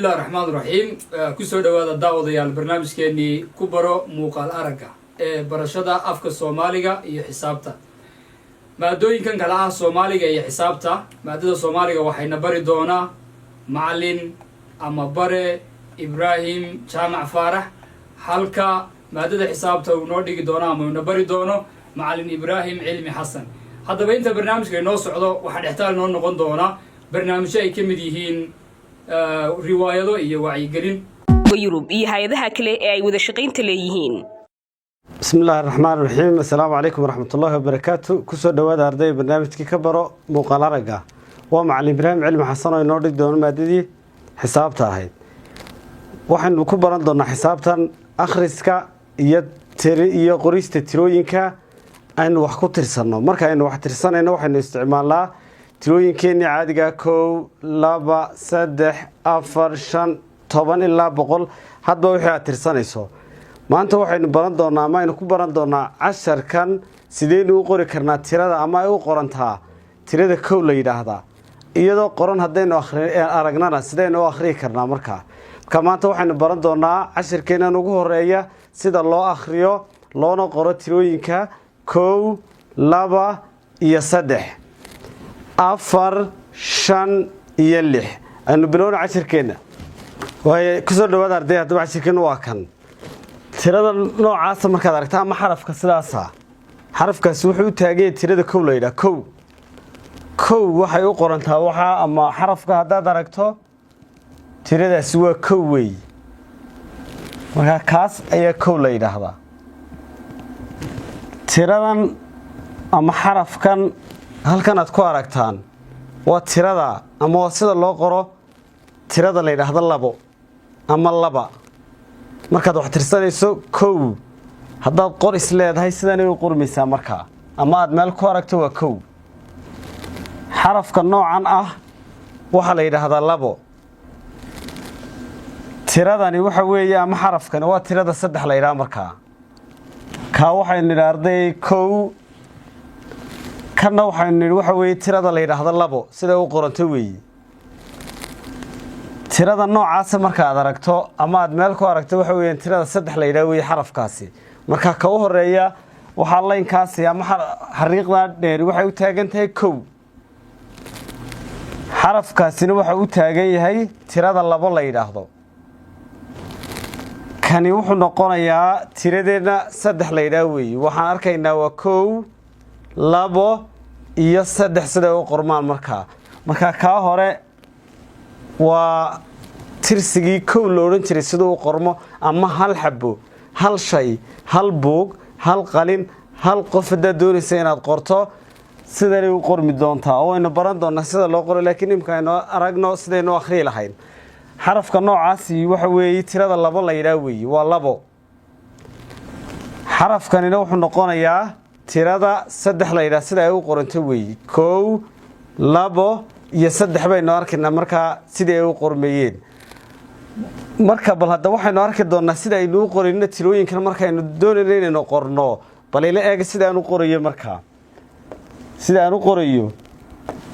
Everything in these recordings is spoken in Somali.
الله الرحمن الرحيم كسر دوّا الدعوة ديال برنامج كأني كبرى موقال أرجع برشة أفك الصومالية يحسابته ما دوين كان كلاه الصومالية يحسابته ما ده الصومالية وحين بري دونا معلن أما بري إبراهيم جامع فرح حلقة ما ده حسابته ونودي دونا ما بري دونا معلن إبراهيم علمي حسن هذا بينت برنامج كأنه صعدا وحد يحتاج إنه نقول دونا برنامج أي كمديهين رواية إيه وعي قرين ويوروب إيه هذا كله أي وذا شقين تليهين. بسم الله الرحمن الرحيم. السلام عليكم ورحمة الله وبركاته. كسر دواد أردي برنامج كبرى مقال رجع ومع إبراهيم علم حسن ينورد دون مادي حسابته هاي وحن كبرى ضمن حسابته أخرسك يا قريس تروينك أن وحكو ترسلنا مركا إنه واحد ترسلنا إنه واحد نستعمله تروين كيني عادي كو لابا سدح أفر شن طبعا إلا بقول هاد بوحي ترسانيسو ما أنت واحد برندونا ما إنه كبرندونا 10 كان سيدين وقوري كرنا تيرادا أما يو قرنتها تيرادا كو ليدا هذا إيادو قرن هدين آخر أرجعنا سيدين آخري كرنا مركا كمان أنت واحد برندونا 10 كنا نقول رأيه سيد الله آخريو لونا قرن تروين كو لابا يسدح أفر شن يلح أنه بلون 10 كنا وهي كسر دوّد أردي هذا 10 كنا واكن ترى نوع عاصم كذا ركتها ما حرف كسلاسة حرف كسوحو تاجي ترى كول ليدا كو وحي قرنتها وحا أما حرف كهذا دركته ترى سوى كوي وكاس أي كول ليدا هذا ترى أما حرف كان هل كانت كواركتان وترى أما وصل الله قرأ ترى ليدا هذا اللبو أما اللبا markaad wax tirsanayso kow hadaad qor isleedahay sidaan ay qormaysaa marka ama aad meel ku aragto waa kow xarafka noocan ah waxa la yiraahdaa labo tiradani waxa weeye ama xarafkan waa tirada 3 la yiraahdo marka ka waxay niraarday kow kana waxay nir waxa weeye tirada la yiraahdo labo sida uu qoranto weeye tirada noocaas marka aad aragto ama aad meel ku aragto waxa weeyaan tirada 3 la yiraahdo xarafkaasi marka ka horeeya waxa laynkaasi ama xariiqda dheer waxay u taagan tahay kow xarafkaasina waxa uu taagan yahay tirada 2 la yiraahdo kani wuxuu noqonayaa tiradeena 3 la yiraahdo waxaan arkaynaa waa kow 2 iyo 3 sida uu qormaan marka ka hore waa tirsigii kow loo oran jiray sidoo qormo ama hal xabo hal shay hal buug hal qalin hal qof doonaysa inaad qorto sidee u qormi doontaa oo aynu baran doonaa sida loo qoro laakiin imka aynu aragno sidaynu akhri lahayn xarafka noocaasi waxa weeye tirada 2 la yiraahdo waa 2 xarafkanina wuxuu noqonayaa tirada 3 la yiraahdo sida ay u qoranto weeye kow 2 iyo 3 baynu arkaynaa marka sidii ay u qormeeyeen marka bal hadda waxaynu arki doonaa sida ay u qorino tirooyinkan marka aynu doonayno inaynu qorno bal ila eeg sida aan u qorayo marka sida aan u qorayo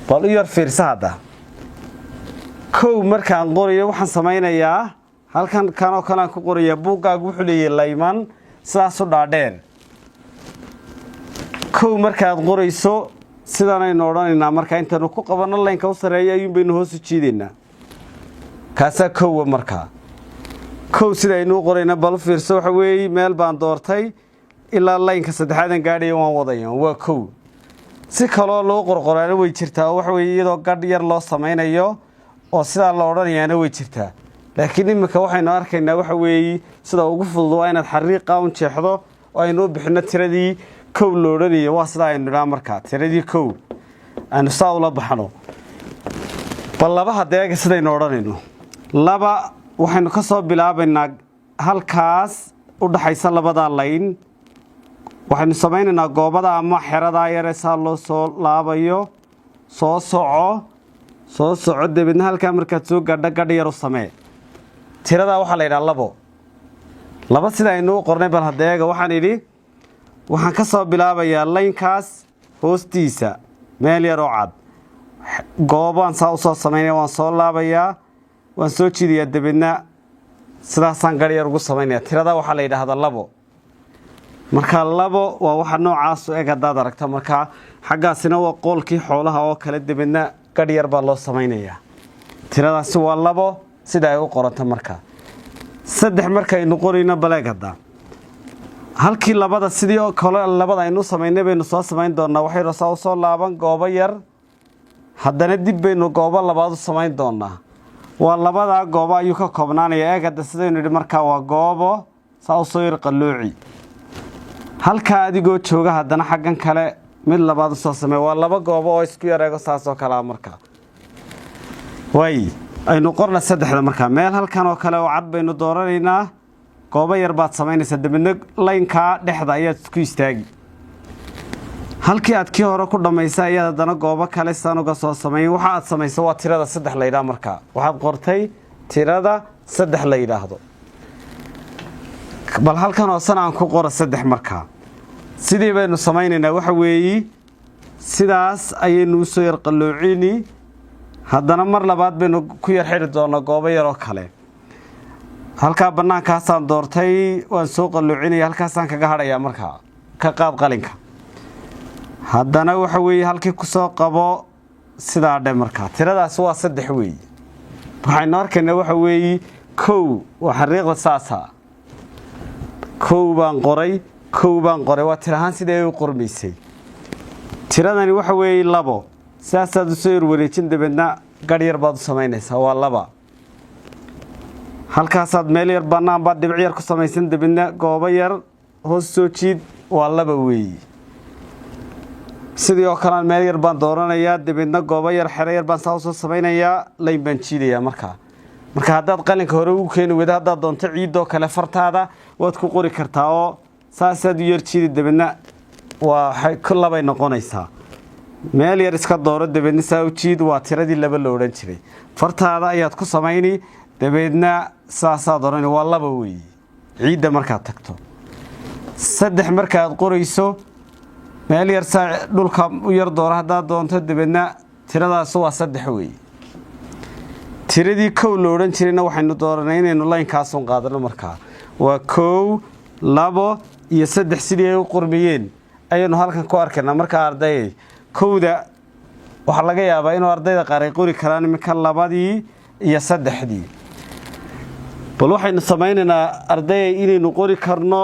bal u yar fiirsada kow marka aan qorayo waxaan sameynayaa halkan kanoo kale aan ku qorayaa buugaagu wuxuu leeyahay layman sidaas u dhaadheer kow marka aad qorayso sidaan ay noodanaynaa marka intaanu ku qabano laynka u sareeyo ayuu baynu hoos u jiideynaa kaasa kow marka kow sida aynu qorayna bal fiirso waxa weey meel baan doortay ilaa laynka saddexaadan gaadhay waan wadaya waa kow si kale loo qorqoraana way jirtaa waxa weey iyadoo gadh yar loo sameynayo oo sida la oranayaana way jirtaa laakiin imika waxaynu arkaynaa waxa weey sida ugu fudud waa inaad xariiqa u jeexdo oo aynu bixino tiradii kow loo oranayo waa sida aynu nidhaa marka tiradii kow aan saawla baxno bal laba hadeega sidaynu oranayno laba waxaynu ka soo bilaabaynaa halkaas u dhaxaysa labada layn waxaynu sameynaynaa goobada ama xerada yar ee loo soo laabayo soo soco dibadna halka markaad soo gaadho gadh yar u samee tirada waxa la yiraahdaa laba sida aynu qornay bal hadeega waxaan idhi waxaan ka soo bilaabayaa laynkaas hoostiisa meel yar oo cad goobaan saa u soo sameeyay waan soo laabayaa waan soo jiidayaa dabeedna sidaasaan gar yar ugu samaynaya tirada waxaa la yidhaahdaa labo marka labo waa waxa noocaas u eg haddaad aragta markaa xaggaasina waa qoolkii xoolaha oo kale dabeedna gar yar baa loo samaynayaa tiradaasi waa labo sida ay u qoranta markaa saddex markaynu qorayno baleeg hadda halkii labada sidii kale labada aynu samaynay baynu soo samayn doonaa waxay rasaa u soo laaban goobo yar haddana dib baynu goobo labaad u samayn doonaa waa labadaa goobo ayuu ka koobnaanaya eeg hadda sidaynu yidhi markaa waa goobo saa u soo yar qallooci halkaa adigoo jooga haddana xaggan kale mid labaad u soo samey waa laba goobo oo isku yareego saasoo kalea markaa waay aynu qorna saddexda markaa meel halkan oo kale oo cad baynu dooranaynaa goobo yar baad samaynaysaa dabeedna laynkaa dhexda ayaad isku istaagi halkii aad kii hore ku dhammaysa ayaad haddana goobo kale sidaan uga soo samayn waxa aad samayso waa tirada saddex la yidhaha markaa waxaad qortay tirada saddex la yidhaahdo bal halkan hoosena aan ku qora saddex markaa sidii baynu samaynaynaa waxa weeyi sidaas ayaynu usoo yar qalloocini haddana mar labaad baynu ku yar xidhi doonaa goobo yaroo kale halkaa bannaankaasaan doortay waan soo qalloocinaya halkaasaan kaga hadhayaa markaa ka qaad qalinka haddana waxa weeye halkii ku soo qabo sidaa dhe markaa tiradaasi waa saddex weeye waxaynu arkaynaa waxa weeye kow waa xariiqda saasa kow baan qoray waa tir ahaan sidii ay u qormaysay tiradani waxa weeye labo saasaad usoo yar wareejin dabeedna gar yar baad u samaynaysaa waa laba halkaasaad meel yar bannaan baad dhibic yar ku samaysan dabeedna goobo yar hoos soo jiid waa laba weeye sidii oo kalean meel yar baan dooranayaa dabeedna goobo yar xero yar baan saa usoo samaynayaa layn baan jiidayaa marka haddaad qalinka hore ugu keeni weyda haddaad doonto ciidoo kale fartaada waad ku qori kartaa oo saasaad u yar jiidi dabeedna waa labay noqonaysaa meel yar iska dooro dabeedna saa u jiid waa tiradii laba la odhan jiray fartaada ayaad ku samayni dabeedna saasaad odhan waa laba weeye ciidda markaad tagto saddex markaad qorayso meel yar saa dhulka u yar dooro haddaad doonto dabeedna tiradaas waa saddex weeye tiradii kow la odhan jirayna waxaynu dooranay inaynu laynkaasun qaadano markaa waa kow labo iyo saddex sidii ay u qormiyeen ayaynu halkan ku arkaynaa markaa ardayay kowda waxaa laga yaabaa inuu ardayda qaar ay qori karaan iminka labadii iyo saddexdii bal waxaynu samaynaynaa ardayay inaynu qori karno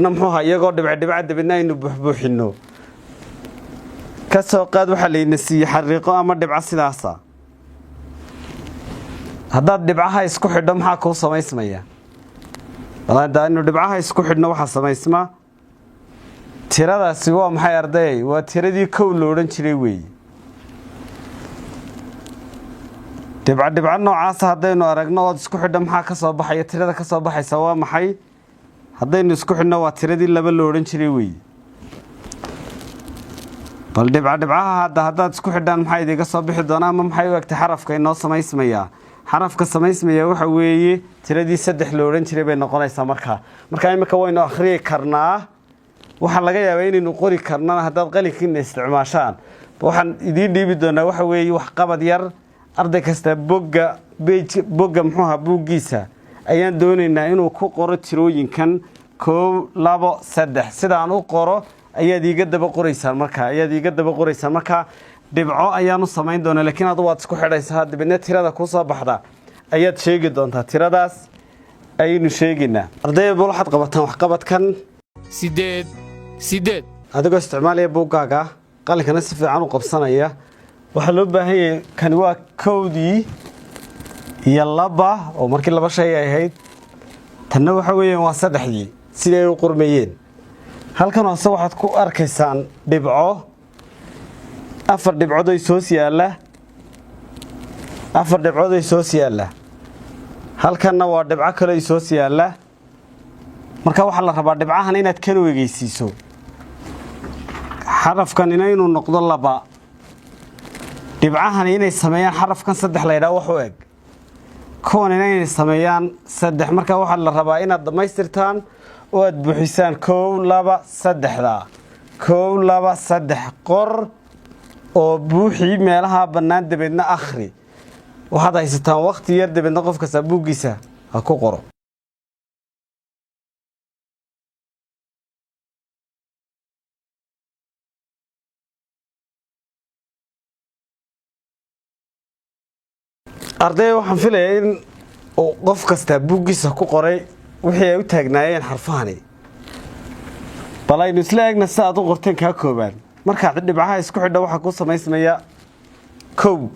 muxuuha iyagoo dhibcdhibca dabeedna aynu buuxbuuxinno ka soo qaad waxaa layna siiyey xariiqo ama dhibco sidaasa haddaad dhibcaha isku xidho maxaa kuu samaysmaya inu dhibcaha isku xidhno waxaa samaysma tiradaasi waa maxay ardayay waa tiradii kow la odhan jiray weeye dhibcodhibco noocaasa haddaynu aragno ood isku xidho maxaa ka soo baxaya tirada ka soo baxaysa waa maxay haddaynu isku xidhno waa tiradii laba la odhan jiray weeye bal dhibcodhibcaha haddaad isku xidhaan maxaa idiga soo bixi doonaa ama maxay u egtay xarafka inoo samaysmayaa xarafka samaysmaya waxa weeye tiradii saddex la odhan jiray bay noqonaysaa markaa imika waynu akhriyi karnaa waxaa laga yaabaa inaynu qori karnana haddaad qalinkiina isticmaashaan waxaan idiin dhiibi doonaa waxa weeye waxqabad yar arday kasta bogga muxuuha buuggiisa ayaan doonaynaa inuu ku qoro tirooyinkan kow labo saddex sidaan u qoro ayaad iiga daba qoraysaan markaa dhibco ayaan u samayn doonaa laakiin adu waad isku xidhaysaa dabeedna tirada kuu soo baxda ayaad sheegi doontaa tiradaas ayaynu sheegaynaa ardayda bal waxaad qabataan waxqabadkan sideed adigoo isticmaalaya buuggaaga qalinkana si fiican u qabsanaya waxaa loo baahan yahay kani waa kowdii iyo laba oo markii laba shay ay ahayd tanna waxa weeyaan waa saddexdii sidii ay u qormeeyeen halkan hoose waxaad ku arkaysaan dhibco afar dhibcood ay soos yaalla halkanna waa dhibco kale ay soos yaalla marka waxaa la rabaa dhibcahan inaad kan wegeysiiso xarafkan inuu noqdo laba dhibcahan inay sameeyaan xarafkan saddex la yidhaha wax u eg kuwan inay sameeyaan saddex marka waxaa la rabaa inaad dhammaystirtaan oo aad buuxisaan kow laba saddex qor oo buuxii meelaha bannaan dabeedna akhri waxaad haysataan waqti yar dibadna qof kasta buuggiisa ha ku qoro. arday waxaan filayaa in qof kasta buuggiisa ku qoray wixii ay u taagnaayeen xarfahani. bal aynu isla eegna si aad u qorteen kaa koobaan. markaad dhibcaha isku xidho waxa ku samaysmaya kow.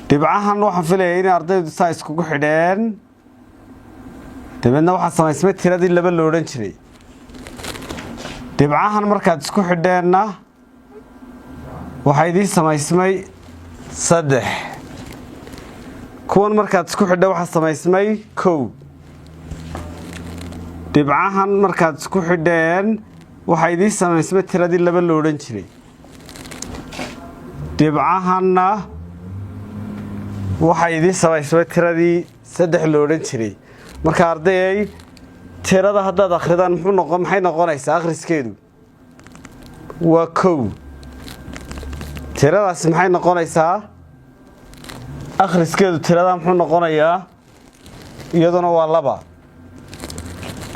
dhibcahan waxaan filayaa in ardaydu saa iskugu xidheen dibadna waxaa samaysmay tiradii laba la odhan jiray. dhibcahan markaad isku xidheenna waxaa idiin samaysmay 3. kuwan markaad isku xidho waxaa samaysmay 1. dhibcahan markaad isku xidheen waxaa idiin samaysmay tiradii laba la odhan jiray. dhibcahanna waxaa idiin samaysmay tiradii 3 la odhan jiray. marka ardayay tirada haddaad akhridaan maxay noqonaysaa akhriskeedu waa 1. tiradaasi maxay noqonaysaa akhriskeedu tirada muxuu noqonayaa iyaduna waa 2.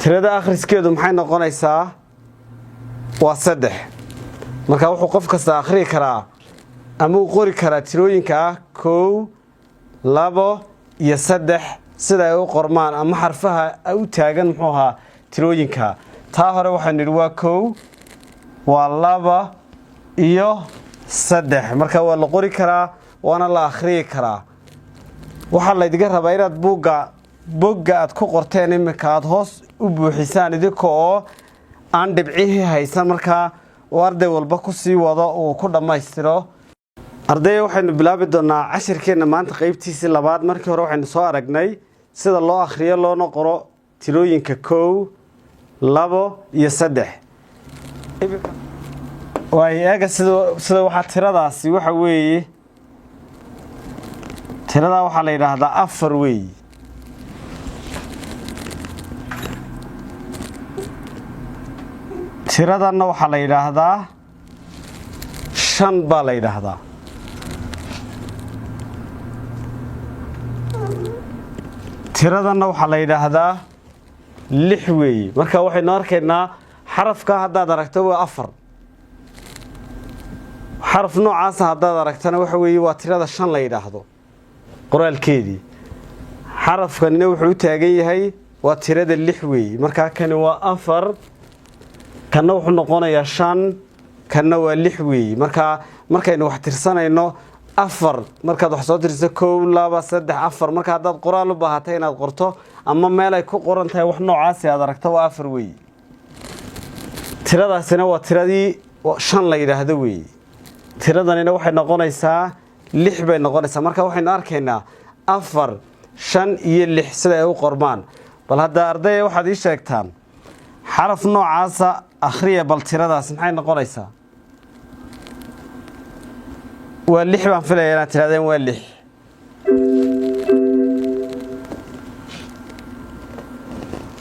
tirada akhriskeedu maxay noqonaysaa waa 3. marka wuxuu qof kasta akhri karaa ama uu qori karaa tirooyinka 1 2 iyo 3 sida ay u qormaan ama xarfaha ay u taagan muxuu ahaa tirooyinka. taa hore waxaan nidhi waa 1 waa 2 iyo 3. marka waa la qori karaa waana la akhriyi karaa. waxaa laydiga rabaa inaad bogga aad ku qorteen imika aad hoos u buuxisaan idinka oo aan dhibcihii haysan markaa uu arday walba ku sii wado uu ku dhammaystiro. ardayda waxaynu bilaabi doonaa cashirkeenna maanta qaybtiisii 2. markii hore waxaynu soo aragnay sida loo akhriyo loona qoro tirooyinka 1 2 iyo 3. waay eega sida waxaa tiradaasi waxa weeye tiradaa waxaa la yidhaahdaa 4 weeye. tiradanna waxaa la yidhaahdaa 5 baa la yidhaahdaa. tiradanna waxaa la yidhaahdaa 6 weeye. marka waxaynu arkaynaa xarafka haddaad aragto waa 4. xaraf noocaasa haddaad aragtana waxa weeye waa tirada 5 la yidhaahdo qoraalkeedii. xarafkanina wuxuu u taagan yahay waa tirada 6 weeye. markaa kani waa 4 kanna wuxuu noqonayaa 5 kanna waa 6 weeye. markaynu wax tirsanayno 4 markaad wax soo tirso 1 2 3 4 marka haddaad qoraal u baahatay inaad qorto ama meel ay ku qoran tahay wax noocaasi aad aragto waa 4 weeye. tiradaasina waa tiradii 5 la yidhaahdo weeye. tiradanina waxay noqonaysaa 6 bay noqonaysaa. marka waxaynu arkaynaa 4 5 iyo 6 sida ay u qormaan. bal hadda ardayda waxaad ii sheegtaan xaraf noocaasa akhriya bal tiradaas maxay noqonaysaa waa 6 baan filayaa inaad tirahdeen waa 6.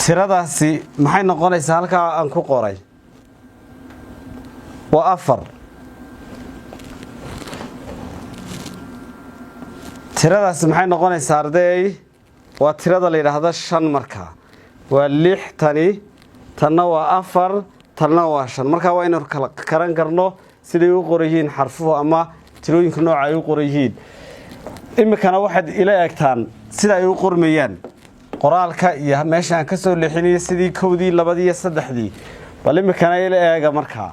tiradaasi maxay noqonaysaa halkaa aan ku qoray waa 4. tiradaasi maxay noqonaysaa arday waa tirada la yidhaahdo 5 markaa waa 6 tanna waa 4 tanna waa 5. markaa waa inaynu kala karan karno siday u qoran yihiin xarfuhu ama tirooyinka nooca ay u qoran yihiin. imikana waxaad ila eegtaan sida ay u qormayaan qoraalka iyo meesha aan ka soo leexinayo sidii 1dii 2dii iyo 3dii. bal imikana ila eega markaa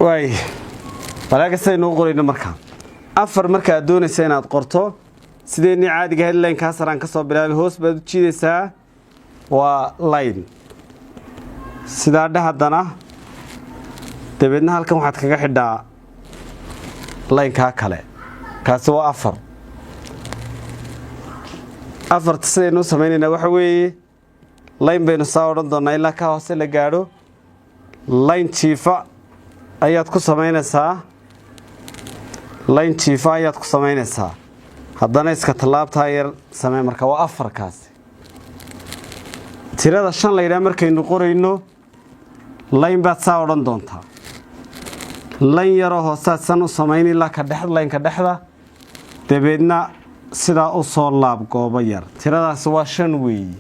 waay balaaga saynu u qorayno markaa 4 markaad doonaysa inaad qorto sideenii caadiga headline ka saraan ka soo bilaabay hoos baad u jiidaysaa waa line sidaa dhahdana dabeedna halkan waxaad kaga xidhaa line ka kale kaasi waa 4. 4 sidaynu sameynayna waxa weeye line baynu saa odhan doonaa ilaa ka hoose la gaadho line jiifa ayaad ku samaynaysaa line jiifa ayaad ku samaynaysaa haddana iska tallaabtaa yar samee. marka waa 4 kaasi. tirada 5 la yidhaha markaynu qorayno layn baad saa odhan doontaa layn yaroo hoosaad san u samayn ilaa ka dhex laynka dhexda dabeedna sidaa u soo laab goobo yar tiradaasi waa 5 weeye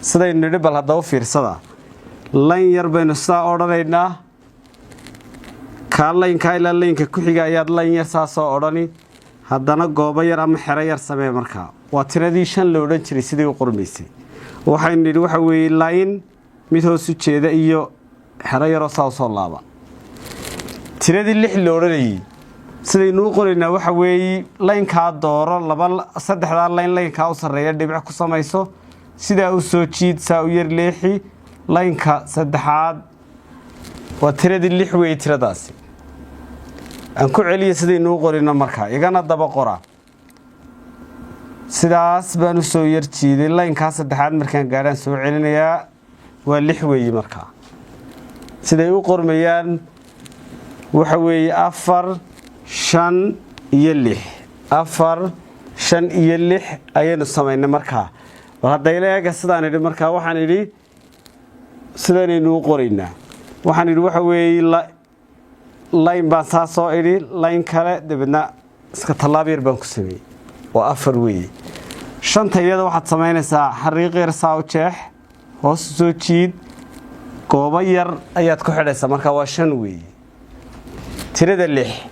sidaynu nidhi bal hadda u fiirsada layn yar baynu sidaa odhanaynaa kaa laynka ilaa laynka ku xiga ayaad layn yar saa soo odhani haddana goobo yar ama xero yar samee markaa waa tiradii 5 la odhan jiray sidii u qormaysay waxaynu nidhi waxa weeye layn mid hoos u jeeda iyo xero yaroo saa u soo laaba tiradii 6 la odhanayay sidaynu u qoraynaa waxa weeye laynkaa dooro saddexdaa laynkaa u sarreeya dhibic ku samayso sidaa u soo jiid saa u yar leexi laynka saddexaad waa tiradii 6 weeye tiradaasi aan ku celiya sidaynu u qorino markaa igana daba qora sidaas baan u soo yar jiiday laynkaa saddexaad markaan gaadhaan soo celinayaa waa 6 weeye markaa siday u qormayaan waxa weeye 4 5 iyo 6 4 5 iyo 6 ayaynu samaynay markaa bal haddayla eega sidaan idhi markaa waxaan idhi sidaanaynu u qoraynaa waxaan idhi waxa weeye layn baan saa soo idhi layn kale dabeedna iska tallaab yar baan ku sameeyey waa 4 weeye 5 iyada waxaad samaynaysaa xariiq yar saa u jeex hoos u soo jiid goobo yar ayaad ku xidhaysaa markaa waa 5 weeye tirada 6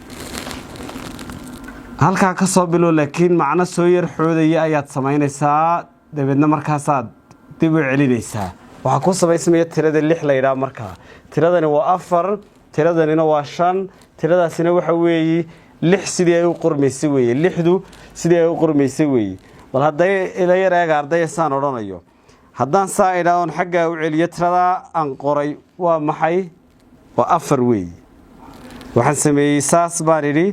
halkaa ka soo bilow laakiin macno soo yar xoodaya ayaad samaynaysaa dabeedna markaasaad dib u celinaysaa waxaa ku samaysamaya tirada 6 la yidhaha markaa tiradani waa 4 tiradanina waa 5 tiradaasina waxa weeye 6 sidii ay u qormaysay weeye 6du sidii ay u qormaysay weeye bal hadday ila yar eega ardayda saan odhanayo haddaan saa idhaa oon xaggaa u celiyo tiradaa aan qoray waa maxay waa 4 weeye waxaan sameeyey saas baan idhi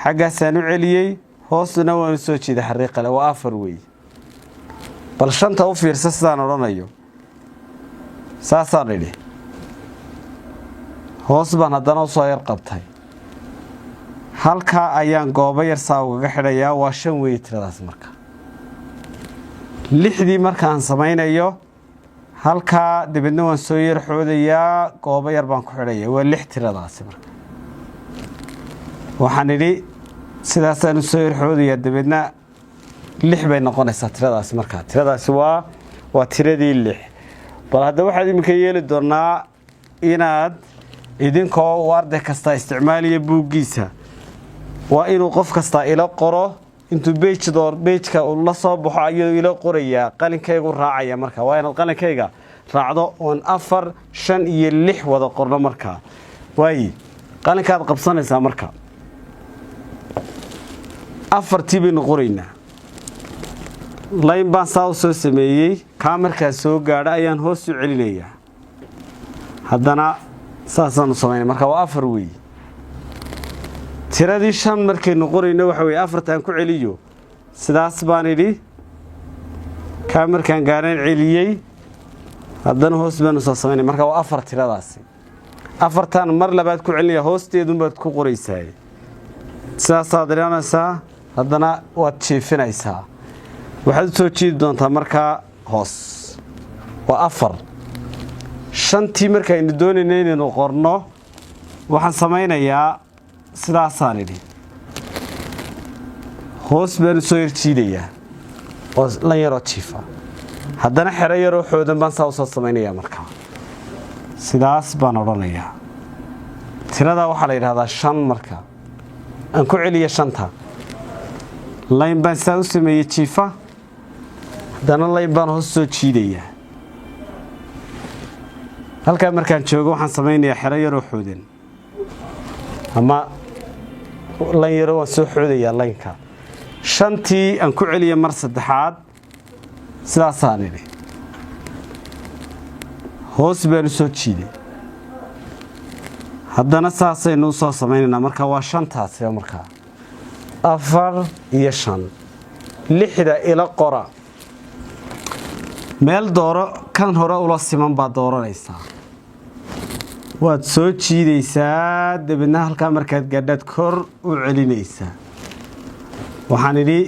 xaggaasaan u celiyey hoosuna waan u soo jeeday xariiq kale waa 4 weeye bal 5ta u fiirsa sidaan odhanayo saasaan idhi hoos baan haddana usoo yar qabtay halkaa ayaan goobo yar saa ugaga xidhayaa waa 5 weeye tiradaas marka 6dii markaan samaynayo halkaa dabeedna waan soo yar xoodayaa goobo yar baan ku xidhayaa waa 6 tiradaasi marka waxaan idhi sidaasaan u soo yar xoodayaa dabeedna 6 bay noqonaysaa tiradaasi markaa tiradaasi waa tiradii 6 bal hadda waxaad iminka yeeli doonaa inaad idinkoo u arday kasta isticmaaliya buuggiisa waa inuu qof kasta ila qoro intuu beejka uu la soo baxo ayuu ila qorayaa qalinkaygu raacaya markaa waa inaad qalinkayga raacdo oon 4 5 iyo 6 wada qorno markaa waayi qalinkaad qabsanaysaa markaa 4tii baynu qoraynaa layn baan saa u soo sameeyey kaa markaa soo gaadha ayaan hoos u celinayaa haddana saasaan u samaynay markaa waa 4 weeye tiradii 5 markaynu qorayno waxa weeye 4taan ku celiyo sidaas baan idhi kaa markaan gaadhaan celiyey haddana hoos baan u soo samaynay markaa waa 4 tiradaasi 4taan mar labaad ku celinaya hoosteedunbaad ku qoraysaa sidaasaad idhanaysaa haddana waad jiifinaysaa waxaad u soo jiidi doontaa markaa hoos waa 4 5tii markaynu doonayna inaynu qorno waxaan samaynayaa sidaasaan idhi hoos baan u soo yar jiidayaa oo lan yaroo jiifa haddana xero yaroo xoodan baan saa u soo samaynayaa markaa sidaas baan odhanayaa tiradaa waxaa la yidhahdaa 5 markaa aan ku celiya 5ta layn baan saa u sameeyey jiifa haddana layn baan hoos soo jiidayaa halkaa markaan joogo waxaan samaynayaa xero yaroo xoodan ama lan yaroo waan soo xoodayaa laynka 5tii aan ku celiya mar saddexaad sidaasaan idhi hoos baan u soo jiiday haddana saasaynu u soo samaynaynaa markaa waa 5taasi markaa 4 iyo 5 6da ila qora meel dooro kan hore ula siman baad dooranaysaa waad soo jiidaysaa dabeedna halkaa markaad gaadhaad kor u celinaysaa waxaan idhi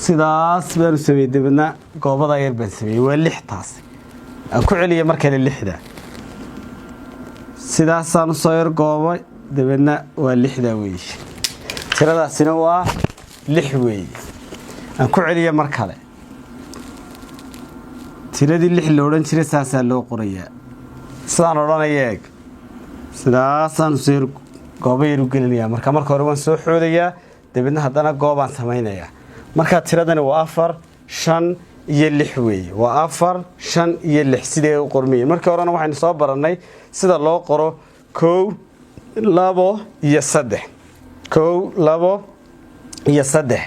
sidaas baan u sameeyey dabeedna goobadaa yar baan sameeyey waa 6taasi aan ku celiya mar kale 6da sidaasaan usoo yar goobay dabeedna waa 6 weeye tiradaasina waa 6 weeye aan ku celiya mar kale tiradii 6 la oran jiray saasaa loo qorayaa sidaan odhanaya eeg sidaasaan usoo yar goobay u gelinayaa marka hore waan soo xoodayaa dabeedna haddana goobaan samaynayaa marka tiradani waa 4 5 iyo 6 weeye waa 4 5 iyo 6 sidee u qormiyeen markii horena waxaan soo baranay sida loo qoro 1 2 iyo 3 1 2 iyo 3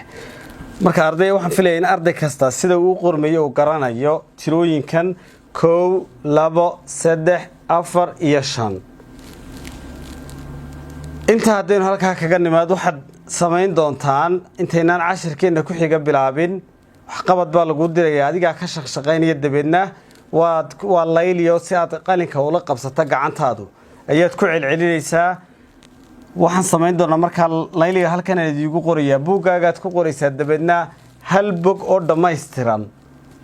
marka arday waxaan filayaa in arday kasta sida uu qormayo uu garanayo tirooyinkan 1 2 3 4 iyo 5 inta haddaynu halkaa kaga nimaad waxaad samayn doontaan intaynaan cashirkeena ku xiga bilaabin waxqabad baa lagu dirayaa adiga ka shaqeynaya dabeedna waa layliyo si aad qalinka ula qabsato gacantaadu ayaad ku celcelinaysaa waxaan samayn doonaa marka layliga halkan aad igu qorayaa buugaagaad ku qoraysaa dabeedna hal bog oo dhammaystiran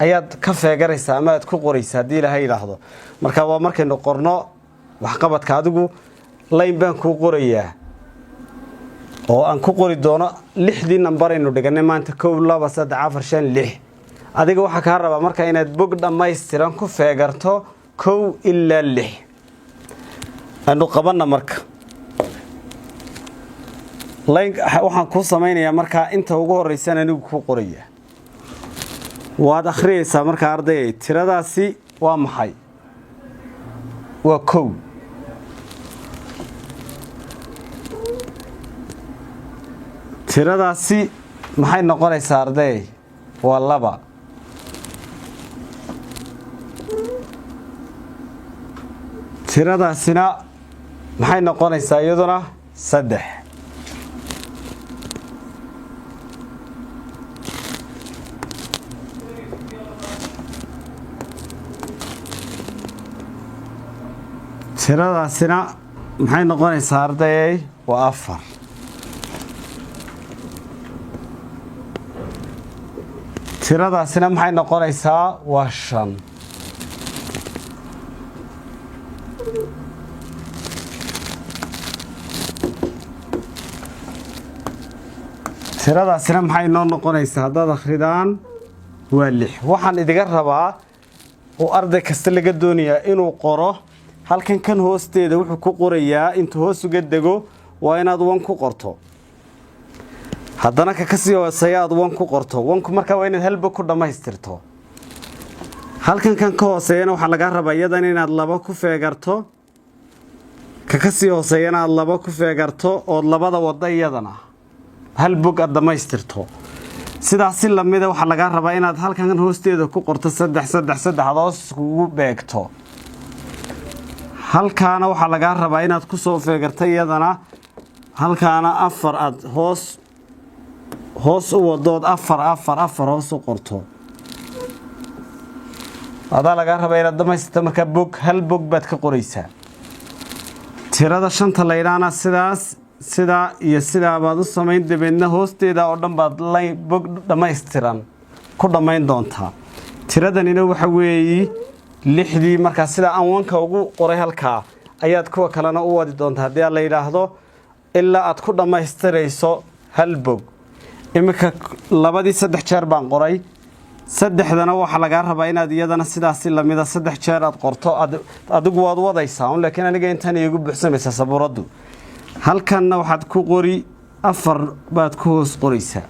ayaad ka feegaraysaa ama aad ku qoraysaa haddii ilaahay yidhaahdo marka waa markaynu qorno waxqabadka adigu layn baan kuu qorayaa oo aan ku qori doono 6dii nambar aynu dhiganay maanta 1 2 3 4 5 6 adiga waxa ka rabaa marka inaad bog dhammaystiran ku feegarto 1 ilaa 6 aanu qabana marka link waxaan ku sameeynayaa marka inta ugu horeysan anigu ku qoraya waad akhriyaysaa marka arday tiradaasi waa maxay waa 1 tiradaasi maxay noqonaysaa arday waa 2 tiradaasina maxay noqonaysaa iyaduna 3 tiradaasina maxay noqonaysaa arday waa 4 tiradaasina maxay noqonaysaa waa 5 tiradaasina maxay noo noqonaysaa haddaad akhridaan waa 6 waxaan idiga rabaa oo arday kasta laga doonayaa inuu qoro halkan kan hoosteeda wuxuu ku qorayaa inta hoos uga dego waa inaad 1 ku qorto haddana ka sii hooseeya aad 1 ku qorto 1ku marka waa inaad halba ku dhamaystirto halkan kan ka hooseeyana waxa laga rabaa iyadan inaad 2 ku feegarto ka sii hooseeyana aad 2 ku feegarto oo labada wada iyadana hal bog aad dhamaystirto sidaas si lamida waxa laga rabaa inaad halkan kan hoosteeda ku qorto 3 3 3 hoos ugu beegto halkaana waxa laga rabaa inaad ku soo feegarto iyadana halkaana 4 aad hoos u wadood 4 hoos u qorto adaa laga rabaa inaad dhamaystirto marka bog hal bog baad ka qoraysaa tirada 5 layraana sida iyo sida baad u samayn dabeedna hoosteeda oo dhan baad bog dhamaystiran ku dhamayn doontaa tiradanina waxa weeye 6dii marka sida aan 1ka ugu qoray halka ayaad kuwa kalena u wadi doontaa hadii la yiraahdo ilaa aad ku dhamaystirayso hal bog imika 2 3 jeer baan qoray 3dana waxa laga rabaa inaad iyadana sidaas lamida 3 jeer aad qorto adigu waad wadaysaa laakiin aniga intaan igu buuxsamaysa sabuuradu halkanna waxaad ku qori 4 baad ku hoos qoraysaa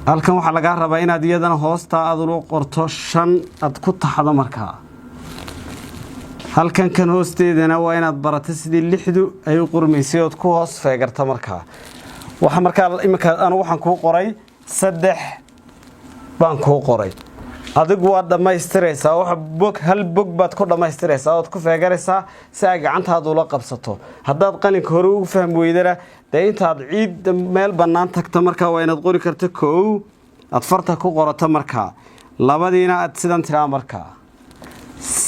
halkan waxa laga rabaa inaad iyadana hoosta aad u qorto 5 aad ku taxdo markaa halkan kan hoosteedana waa inaad barato sidii 6du ay u qormaysay oo ku hoos feegarta markaa waxa markaa imika anu waxaan ku qoray 3 baan ku qoray adigu waa dhamaystiraysaa wax bog hal bog baad ku dhamaystiraysaa oo ku feegaraysaa si ay gacantaadu ula qabsato haddaad qalinka hore ugu fahmi weydana intaad ciid meel bannaan tagto markaa waa inaad qori karto 1 aad farta ku qorato markaa 2diina aad sidan tiraa markaa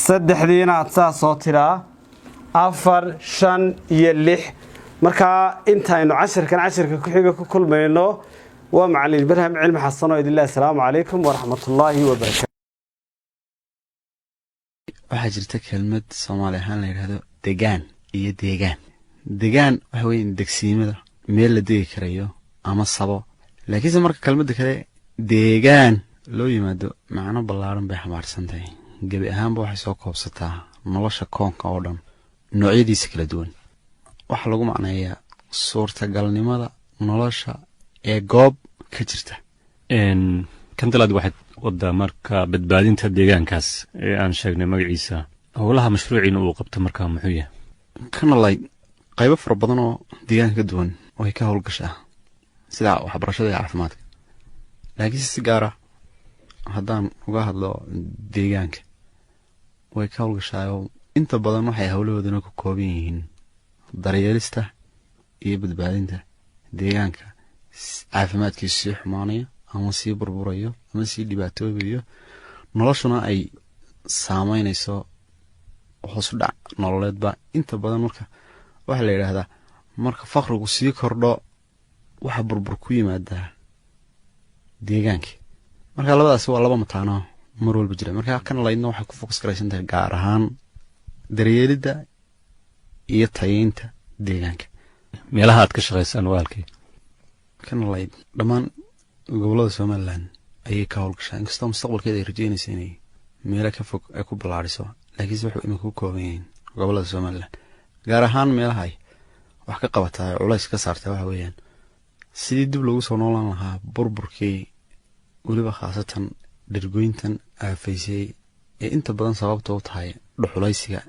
3diina aad soo tiraa 4 5 iyo 6 markaa intaaynu cashirka ku xiga ku kulmayno waa macallin Ibraahim Cilmi Xasan oo idin la salaamu calaykum wa rahmatullaahi wa barakaatuh waxaa jirta kelmad Soomaali ahaan la yiraahdo degaan iyo deegaan. Degaan waxa weeye degsiimada meel la degi karayo ama sabo, laakiin marka kelmadda kale deegaan loo yimaado macno ballaaran bay xambaarsan tahay. gabi ahaanba waxay soo koobsataa nolosha koonka oo dhan noocyadiisa kala duwan. waxa lagu macneeyaa suurtagalnimada nolosha ee goob ka jirta. kan talaad waxaad wadaa marka badbaadinta deegaankaas ee aan sheegnay magaciisa. howlaha mashruuciina uu qabto markaa muxuu yahay? kana lay qaybo fara badan oo deegaanka ka duwan oo ay ka howlgashaa sida waxbarashada iyo caafimaadka. laakiin si gaar ah haddaan uga hadlo deegaanka, way ka howlgashaa oo inta badan waxay howlahoodana ku kooban yihiin daryeelista iyo badbaadinta deegaanka caafimaadkiisa sii xumaanaya ama sii burburayo ama sii dhibaatoobayo, noloshuna ay saameynayso hoos u dhac nololeedba. inta badan marka waxaa la yidhaahdaa marka faqrigu sii kordho waxa burbur ku yimaadaa deegaanka. marka labadaasi waa laba mataano mar walba jira. marka kan laydna waxay ku fokus garaysan tahay gaar ahaan daryeelidda iyo tayeynta deegaanka. meelaha aad ka shaqaysaan waalkii kan layd dhammaan gobolada Somaliland ayay ka howlgashaa, inkastoo mustaqbalkeeda ay rajeynayso inay meelo ka fog ay ku ballaariso, laakiin wuxuu imika ku kooban yihiin gobolada Somaliland. gaar ahaan meelaha ay wax ka qabataa culays ka saartaa waxa weeyaan sidii dib loogu soo noolaan lahaa burburkii weliba khaasatan dhirgoyntan aafaysay ee inta badan sababta u tahay dhuxulaysiga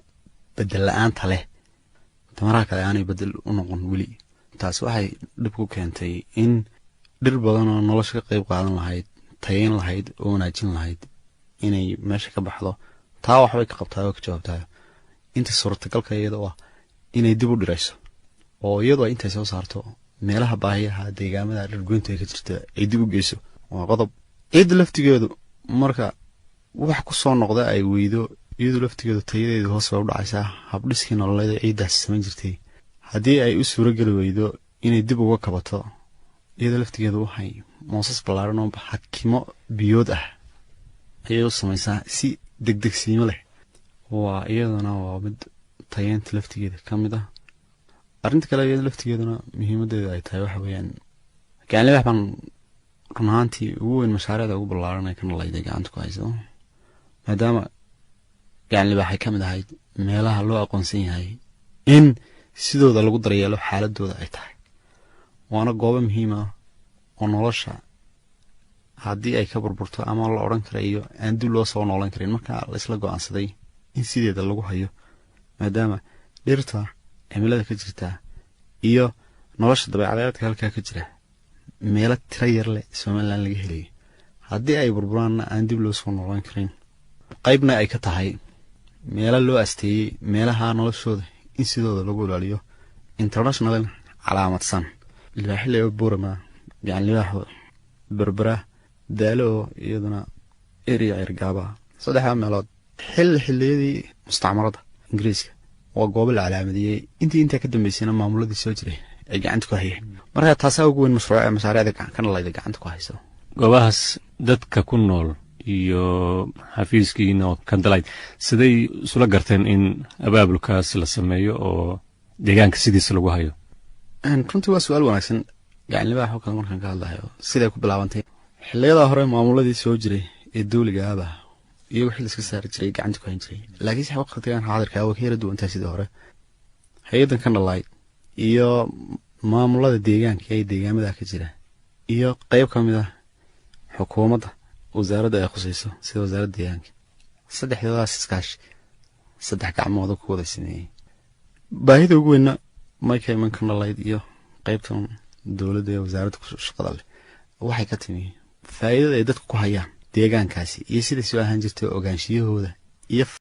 bedel la'aanta leh. tamaraha kale aanay bedel u noqon weli. taas waxay dhib ku keentay in dhir badan oo nolosha ka qayb qaadan lahayd, tayeyn lahayd oo wanaajin lahayd inay meesha ka baxdo. taa waxbay ka qabtaa oo ka jawaabtaa inta suurtagalka iyada oo inay dib u dhirayso oo iyadoo intay soo saarto meelaha baahiyaha deegaamada dhirgoynta ay ka jirta ay dib u geyso. waa qodob. ciidda laftigeedu marka wax ku soo noqda ay weydo, iyadoo laftigeedu tayadeedu hoos bay u dhacaysaa. habdhiskii nololeed ee ciiddaas samayn jirtay haddii ay u suurageli weydo inay dib uga kabato, iyadoo laftigeedu waxay moosas ballaaran oo xakimo biyood ah ayay u samaysaa si degdegsiimo leh. waa iyadana waa mid tayeynta laftigeeda ka mid ah. arrinta kale iyada laftigeeduna muhiimadeedu ay tahay waxa weeyaan gacanlibax baan run ahaantii ugu weyn mashaariicda ugu ballaaran ee kana layday gacanta ku hayso, maadaama gacanlibax ay ka mid ahayd meelaha loo aqoonsan yahay in sidooda lagu daryeelo xaaladooda ay tahay. waana goobo muhiim ah oo nolosha haddii ay ka burburto ama la odhan karayo aan dib loo soo noolan karin marka la isla go'aansaday in sideeda lagu hayo, maadaama dhirta cimilada ka jirta iyo nolosha dabeecadeedka halkaa ka jira meelo tiro yar leh Somaliland laga helayo. haddii ay burburaanna aan dib loo soo noolan karin, qaybna ay ka tahay meelo loo asteeyey meelaha noloshooda in sidooda lagu ilaaliyo international calaamadsan. libaaxile oo Boorama, gacan libaaxo Berbera, Daalo iyaduna area Irgaba, saddex meelood xilliyadii mustacmarada Ingiriiska waa goobo la calaamadiyey. inta ka dambeysayna maamuladii soo jiray ay gacanta ku hayeen. marka taas ugu weyn mashaariicda kana layda gacanta ku hayso. goobahaas dadka ku nool iyo xafiiskiina kan dalayd siday isula garteen in abaabulkaas la sameeyo oo deegaanka sidiisa lagu hayo? runtii waa su'aal wanaagsan. gacan libaax oo kale markaan ka hadlayo siday ku bilaabantay xilliyada hore maamuladii soo jiray ee dawliga ah iyo wixii iska saar jiray gacanta ku hayn jiray. laakiin sax waqtigan xaadirka ah waa heer duwanta sidii hore. hay'adan kan dalayd iyo maamulada deegaanka ee deegaamada ka jira iyo qayb ka mid ah xukuumadda wasaaradda ay khusayso sida wasaaradda deegaanka, saddexdaas iskaash saddex gacmood ku wada sameeyay. baahida ugu weyn markay iman kan dalayd iyo qaybtan dawladda ee wasaaradda ku shaqada leh waxay ka timi faa'iidada ay dadku ku hayaan deegaankaasi iyo sida soo ahaan jirtay ogaanshiyahooda iyo